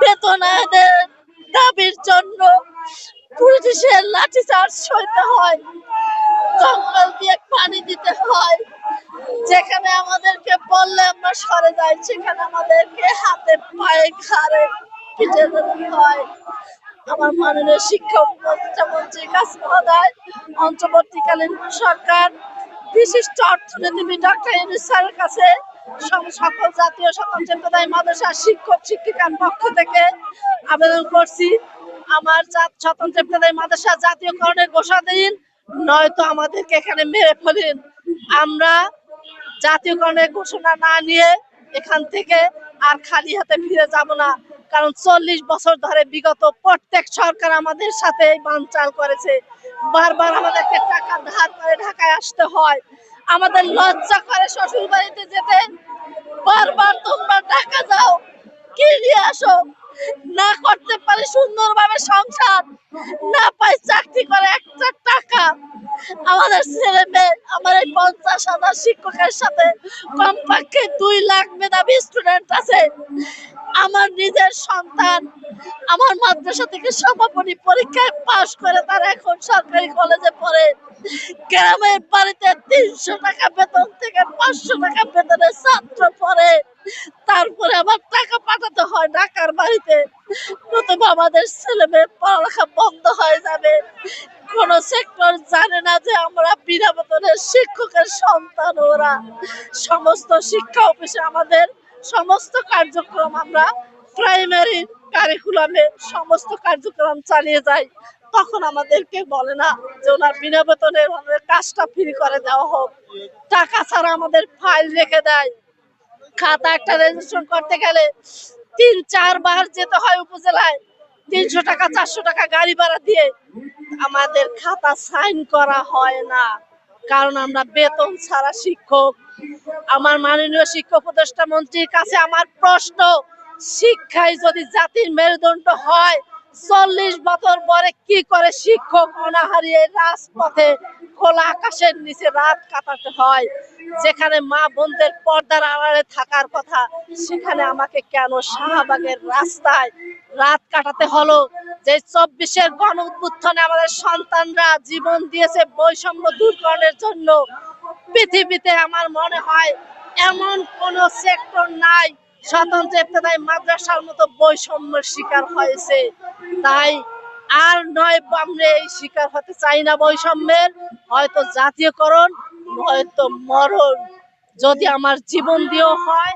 বেতন আদায়ের দাবির জন্য পুলিশের লাঠিচার্জ সইতে হয়, জঙ্গল দিয়ে পানি দিতে হয়। যেখানে আমাদেরকে বললে আমরা সরে যাই, সেখানে আমাদেরকে হাতে পায়ে ঘাড়ে পিটে দিতে হয়। আমার মাননীয় শিক্ষা উপদেষ্টামন্ত্রীর কাছে মহোদয়, অন্তর্বর্তীকালীন সরকার বিশিষ্ট অর্থনীতিবিদ ডক্টর ইউনূস স্যারের কাছে সকল জাতীয় স্বতন্ত্র পেশাদারী মাদ্রাসার শিক্ষক শিক্ষিকার পক্ষ থেকে আবেদন করছি, আমার স্বতন্ত্র পেশাদারী মাদ্রাসা জাতীয়করণের ঘোষণা দিন, নয়তো আমাদেরকে এখানে মেরে ফেলেন। আমরা জাতীয়করণের ঘোষণা না নিয়ে এখান থেকে আর খালি হাতে ফিরে যাব না। কারণ 40 বছর ধরে বিগত প্রত্যেক সরকার আমাদের সাথে বানচাল করেছে। বারবার আমাদেরকে টাকা ধার করে ঢাকায় আসতে হয়। আমাদের লজ্জা করে শ্বশুর বাড়িতে যেতে। বারবার তোমরা টাকা যাও, কি নিয়ে আসো, না করতে পারে সুন্দরভাবে সংসার, না পাই চাকরি করে একটা টাকা। আমাদের ছেলে মেয়ে, আমার এই 50,000 শিক্ষকের সাথে কমপক্ষে 2 লাখ মেধাবী স্টুডেন্ট আছে। আমার নিজের সন্তান আমার মাদ্রাসা থেকে সমাপনী পরীক্ষায় পাশ করে তারা এখন সরকারি কলেজে পড়ে। গ্রামের বাড়িতে 300 টাকা বেতন থেকে 500 টাকা বেতনের ছাত্র পড়ে। তারপরে আবার টাকা পাঠাতে হয় ঢাকার বাড়িতে, নতুবা আমাদের ছেলে মেয়ে পড়ালেখা বন্ধ হয়ে যাবে। কোন সেক্টর জানে না যে আমরা বিনা বেতনের শিক্ষকের সন্তান। ওরা সমস্ত শিক্ষা অফিসে আমাদের সমস্ত কার্যক্রম, আমরা প্রাইমারি কারিকুলামে সমস্ত কার্যক্রম চালিয়ে যাই। তখন আমাদেরকে বলে না যে ওনার বিনা বেতনের কাজটা ফ্রি করে দেওয়া হোক। টাকা ছাড়া আমাদের ফাইল রেখে দেয়। খাতা একটা রেজিস্ট্রেশন করতে গেলে 3-4 বার যেতে হয় উপজেলায়, 300 টাকা 400 টাকা গাড়ি ভাড়া দিয়ে। আমাদের খাতা সাইন করা হয় না, কারণ আমরা বেতন ছাড়া শিক্ষক। আমার মাননীয় শিক্ষা উপদেষ্টা মন্ত্রীর কাছে আমার প্রশ্ন, শিক্ষায় যদি জাতির মেরুদণ্ড হয়, 40 বছর পরে কি করে শিক্ষক অনাহারী রাজপথে খোলা আকাশের নিচে রাত কাটাতে হয়? যেখানে মা বোনদের পর্দার আড়ালে থাকার কথা, সেখানে আমাকে কেন শাহবাগের রাস্তায় রাত কাটাতে হলো? যে 24-এর গণ উত্থানে আমাদের সন্তানরা জীবন দিয়েছে বৈষম্য দূরকরণের জন্য। পৃথিবীতে আমার মনে হয় এমন কোন সেক্টর নাই স্বতন্ত্র ইবতেদায়ী মাদ্রাসার মতো বৈষম্যের শিকার হয়েছে। তাই আর নয়, আমরা এই শিকার হতে চাই না বৈষম্যের। হয়তো জাতীয়করণ, হয়তো মরণ, যদি আমার জীবন দিয়েও হয়